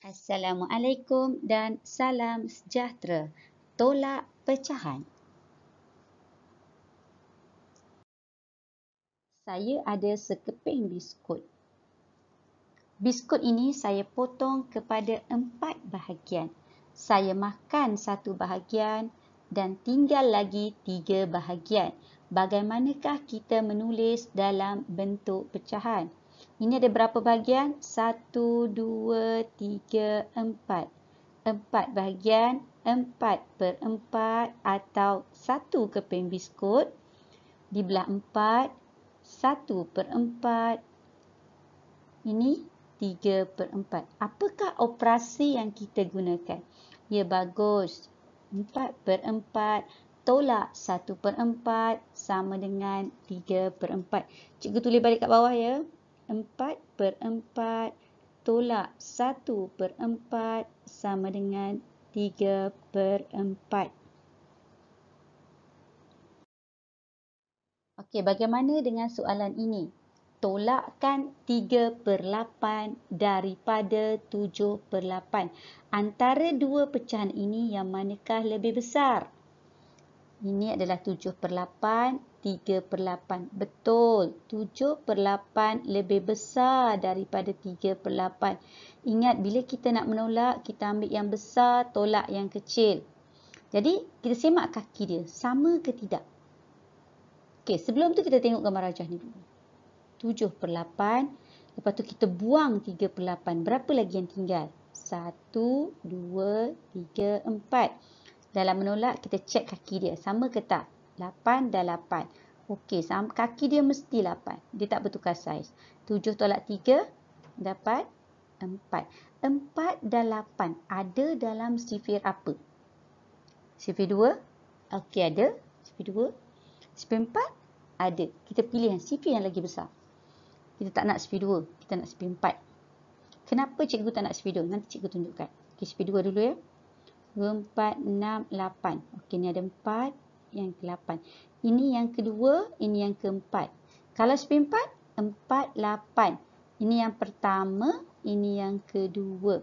Assalamualaikum dan salam sejahtera. Tolak pecahan. Saya ada sekeping biskut. Biskut ini saya potong kepada 4 bahagian. Saya makan 1 bahagian dan tinggal lagi 3 bahagian. Bagaimanakah kita menulis dalam bentuk pecahan? Ini ada berapa bahagian? 1, 2, 3, 4. 4 bahagian, 4/4 atau 1 keping biskut dibelah 4, 1/4. Ini 3/4. Apakah operasi yang kita gunakan? Ya, bagus. 4/4 tolak 1/4 sama dengan 3/4. Cikgu tulis balik kat bawah ya. 4/4 tolak 1/4 sama dengan 3/4. Okey, bagaimana dengan soalan ini? Tolakkan 3/8 daripada 7/8. Antara dua pecahan ini yang manakah lebih besar? Ini adalah 7/8, 3/8. Betul, 7/8 lebih besar daripada 3/8. Ingat, bila kita nak menolak, kita ambil yang besar, tolak yang kecil. Jadi, kita semak kaki dia. Sama ke tidak? Okey, sebelum tu kita tengok gambar rajah ni dulu. 7/8. Lepas tu kita buang 3/8. Berapa lagi yang tinggal? 1, 2, 3, 4. Dalam menolak, kita cek kaki dia. Sama ke tak? 8 dan 8. Okey, kaki dia mesti 8. Dia tak bertukar saiz. 7 tolak 3, dapat 4. 4 dan 8 ada dalam sifir apa? Sifir 2? Okey, ada. Sifir 2. Sifir 4? Ada. Kita pilih yang sifir yang lagi besar. Kita tak nak sifir 2. Kita nak sifir 4. Kenapa cikgu tak nak sifir 2? Nanti cikgu tunjukkan. Okey, sifir 2 dulu ya. 2, 4, 6, 8. Okey, ni ada 4, yang ke-8. Ini yang kedua, ini yang keempat. Kalau sifir 4, 4, 8. Ini yang pertama, ini yang kedua.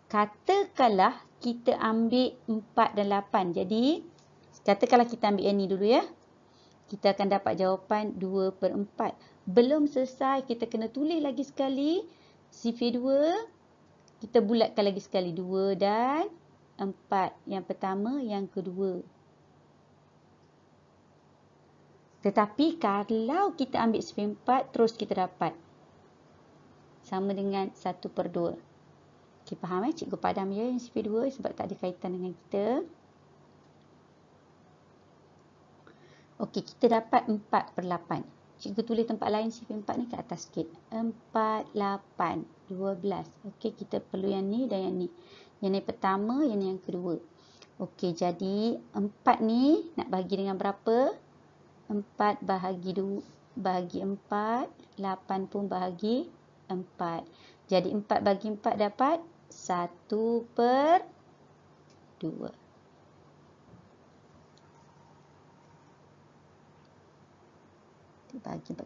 Katakanlah kita ambil 4 dan 8. Jadi, katakanlah kita ambil yang ni dulu ya. Kita akan dapat jawapan 2/4. Belum selesai, kita kena tulis lagi sekali. Sifir 2, kita bulatkan lagi sekali. 2 dan 4. Yang pertama, yang kedua. Tetapi kalau kita ambil sifir 4, terus kita dapat. Sama dengan 1/2. Okey, faham Cikgu padam ya yang sifir 2 sebab tak ada kaitan dengan kita. Okey, kita dapat 4/8. Cikgu tulis tempat lain sifir 4 ni ke atas sikit. 4, 8, 12. Okey, kita perlu yang ni dan yang ni. Yang ni pertama, yang ni yang kedua. Okey, jadi 4 ni nak bahagi dengan berapa? 4 bahagi 2, bahagi 4. 8 pun bahagi 4. Jadi 4 bagi 4 dapat 1/2.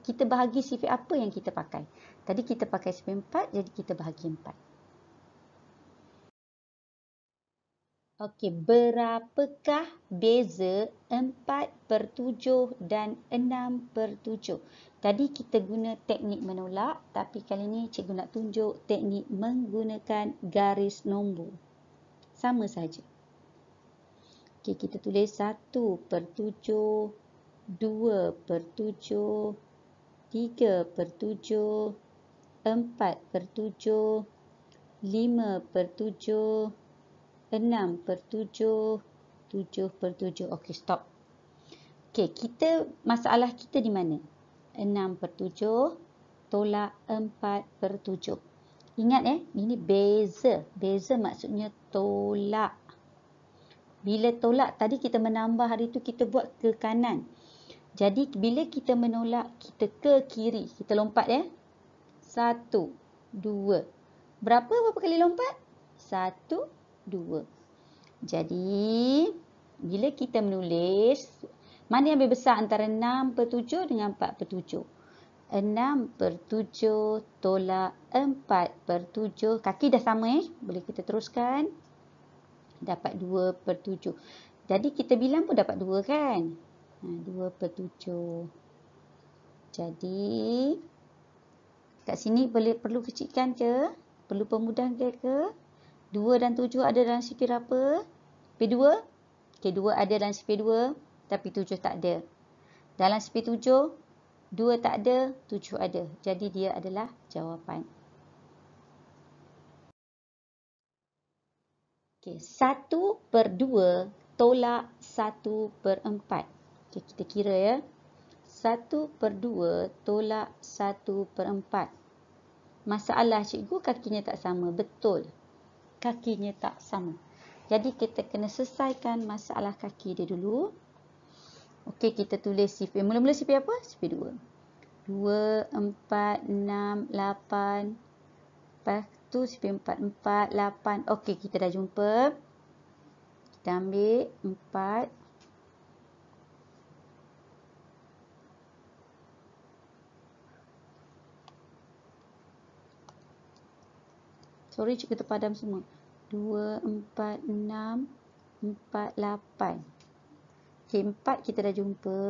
Kita bahagi sifir apa yang kita pakai? Tadi kita pakai sifir 4, jadi kita bahagi 4. Okey, berapakah beza 4/7 dan 6/7? Tadi kita guna teknik menolak, tapi kali ni cikgu nak tunjuk teknik menggunakan garis nombor. Sama saja. Okey, kita tulis 1/7, 2/7, 3/7, 4/7, 5/7, 6/7, 7/7. Okey, stop. Okey, masalah kita di mana? 6/7 tolak 4/7. Ingat ini beza. Beza maksudnya tolak. Bila tolak, tadi kita menambah hari tu kita buat ke kanan. Jadi, bila kita menolak, kita ke kiri. Kita lompat 1, 2. Berapa kali lompat? 1, 2. Jadi, bila kita menulis, mana yang lebih besar antara 6/7 dengan 4/7? 6/7 tolak 4/7. Kaki dah sama boleh kita teruskan. Dapat 2/7. Jadi kita bilang pun dapat 2 kan? 2/7. Jadi kat sini perlu kecilkan ke? Perlu pemudahkan ke? 2 dan 7 ada dalam sifir apa? Sifir 2? Okey, 2 ada dalam sifir 2 tapi 7 tak ada. Dalam sifir 7 2 tak ada, 7 ada. Jadi dia adalah jawapan. Okey, 1/2 tolak 1/4. Okey, kita kira ya. 1/2 tolak 1/4. Masalah cikgu kakinya tak sama. Betul. Kakinya tak sama. Jadi kita kena selesaikan masalah kaki dia dulu. Okey, kita tulis sifir. Mula-mula sifir apa? Sifir 2. 2, 4, 6, 8. Lepas tu sifir 4, 4, 8. Okey, kita dah jumpa. Kita ambil 4. Sorry, cikgu terpadam semua. 2, 4, 6, 4, 8. Okey, 4 kita dah jumpa.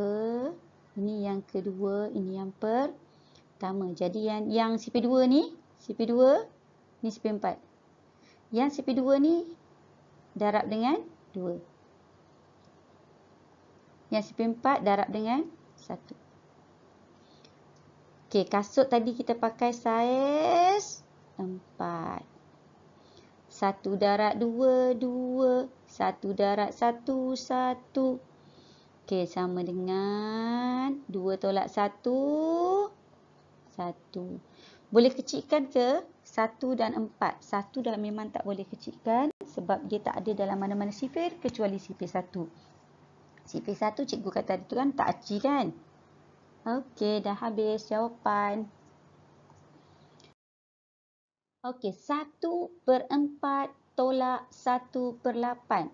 Ini yang kedua, ini yang pertama. Jadi yang sifir 2 ni, sifir 2, ni sifir 4. Yang sifir 2 ni darab dengan 2. Yang sifir 4 darab dengan 1. Okey, kasut tadi kita pakai saiz 4. 1 darab 2, 2. 1 darab 1, 1. Okey, sama dengan 2 tolak 1, 1. Boleh kecilkan ke 1 dan 4? 1 dah memang tak boleh kecilkan sebab dia tak ada dalam mana-mana sifir kecuali sifir 1. Sifir 1 cikgu kata itu kan tak aci kan? Okey, dah habis jawapan. Okey, 1/4 tolak 1/8.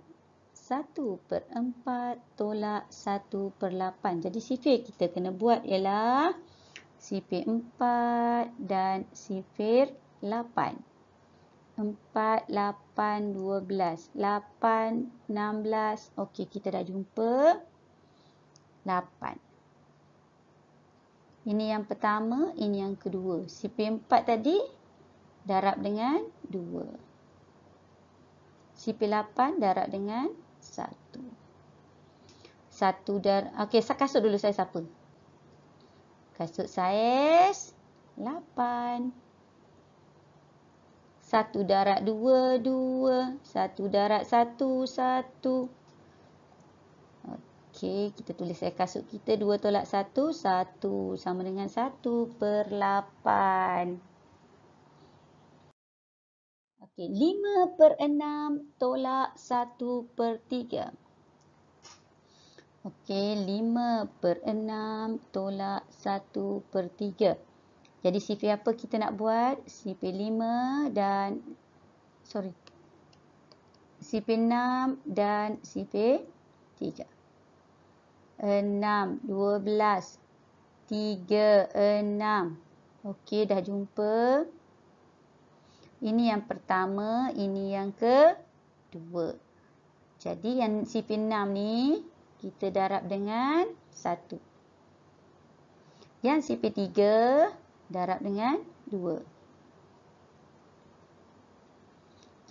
1/4 tolak 1/8. Jadi sifir kita kena buat ialah sifir 4 dan sifir 8. 4, 8, 12. 8, 16. Okey, kita dah jumpa 8. Ini yang pertama, ini yang kedua. Sifir 4 tadi darab dengan 2. Sifir 8 darab dengan 1. 1 darab... Okey, kasut dulu saiz apa? Kasut saiz 8. 1 darab 2, 2. 1 darab 1, 1. Okey, kita tulis kasut kita 2 tolak 1, 1. Sama dengan 1/8. Okey, 5/6 tolak 1/3. Okey, 5/6 tolak 1/3. Jadi sifir apa kita nak buat? Sifir 5 dan... Sifir 6 dan sifir 3. 6, 12, 3, 6. Okey, dah jumpa. Ini yang pertama, ini yang kedua. Jadi yang sifir 6 ni kita darab dengan 1. Yang sifir 3 darab dengan 2.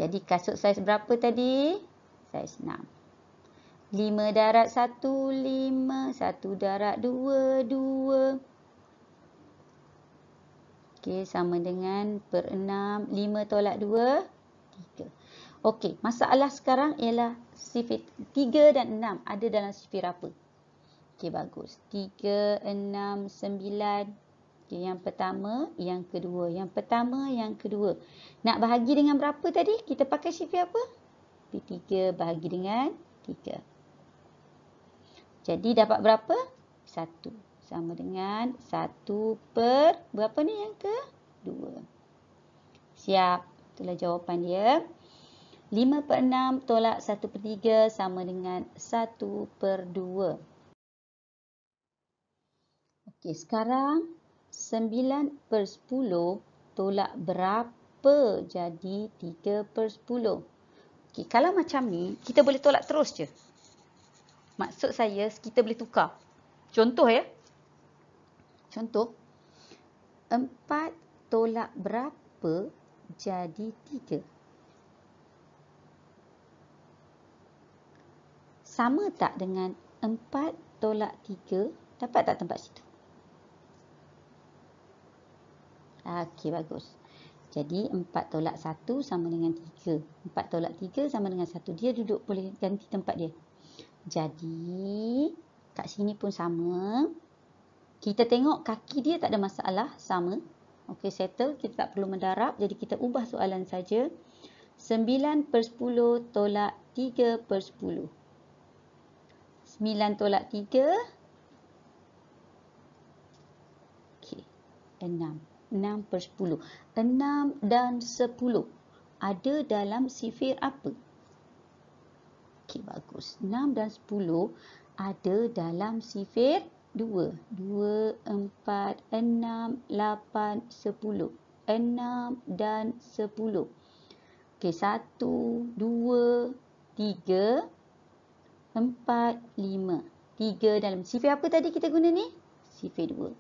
Jadi kasut saiz berapa tadi? Saiz 6. 5 darab 1, 5. 1 darab 2, 2. Okey, sama dengan per 6. 5 tolak 2, 3. Okey, masalah sekarang ialah sifir 3 dan 6 ada dalam sifir apa? Okey, bagus. 3, 6, 9. Okey, yang pertama, yang kedua. Yang pertama, yang kedua. Nak bahagi dengan berapa tadi? Kita pakai sifir apa? Sifir 3 bahagi dengan 3. Jadi dapat berapa? 1. Sama dengan 1 per... Berapa ni yang ke-2? Siap. Itulah jawapan dia. 5/6 tolak 1/3 sama dengan 1/2. Okey, sekarang 9/10 tolak berapa jadi 3/10? Okey, kalau macam ni, kita boleh tolak terus je. Maksud saya, kita boleh tukar. Contoh ya. Contoh. 4 tolak berapa jadi 3? Sama tak dengan 4 tolak 3? Dapat tak tempat situ? Okey, bagus. Jadi 4 tolak 1 sama dengan 3. 4 tolak 3 sama dengan 1. Dia duduk boleh ganti tempat dia. Jadi kat sini pun sama. Kita tengok kaki dia tak ada masalah, sama. Okey, settle. Kita tak perlu mendarab. Jadi kita ubah soalan saja. 9/10 tolak 3/10. 9 tolak 3. Okey, 6. 6/10. 6 dan 10 ada dalam sifir apa? Okey, bagus. 6 dan 10 ada dalam sifir 2. 2, 4, 6, 8, 10. 6 dan 10. Okey, 1, 2, 3, 4, 5. 3 dalam sifir apa tadi kita guna ni? Sifir 2.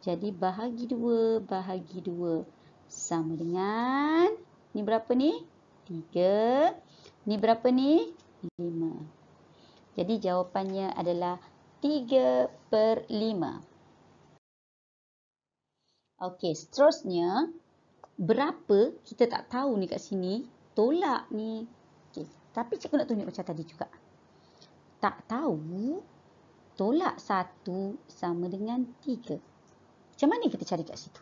Jadi bahagi 2, bahagi 2. Sama dengan, ni berapa ni? 3. Ni berapa ni? 5. Jadi jawapannya adalah 3/5. Okey, seterusnya, berapa kita tak tahu ni kat sini. Tolak ni. Okey, tapi cikgu nak tunjuk macam tadi juga. Tak tahu, tolak 1 sama dengan 3. Macam mana kita cari kat situ?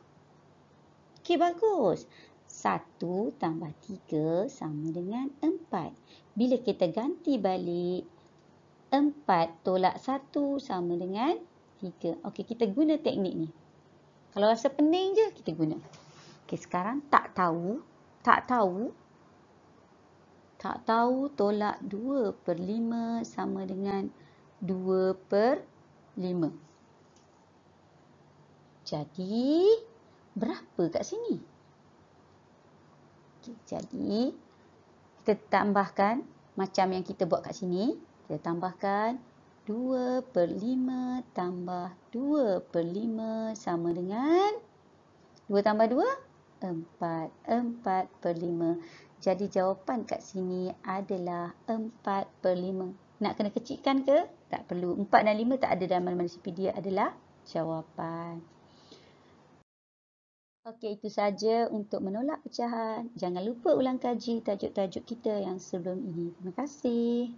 Okey, bagus. 1 tambah 3 sama dengan 4. Bila kita ganti balik, 4 tolak 1 sama dengan 3. Okey, kita guna teknik ni. Kalau rasa pening je, kita guna. Okey, sekarang tak tahu. Tak tahu. Tak tahu tolak 2/5 sama dengan 2/5. Jadi, berapa kat sini? Okay, jadi, kita tambahkan macam yang kita buat kat sini. Kita tambahkan 2/5 tambah 2/5 sama dengan 2 tambah 2, 4. 4/5. Jadi, jawapan kat sini adalah 4/5. Nak kena kecilkan ke? Tak perlu. 4 dan 5 tak ada dalam mana-mana sifir. Dia adalah jawapan. Okey, itu saja untuk menolak pecahan. Jangan lupa ulang kaji tajuk-tajuk kita yang sebelum ini. Terima kasih.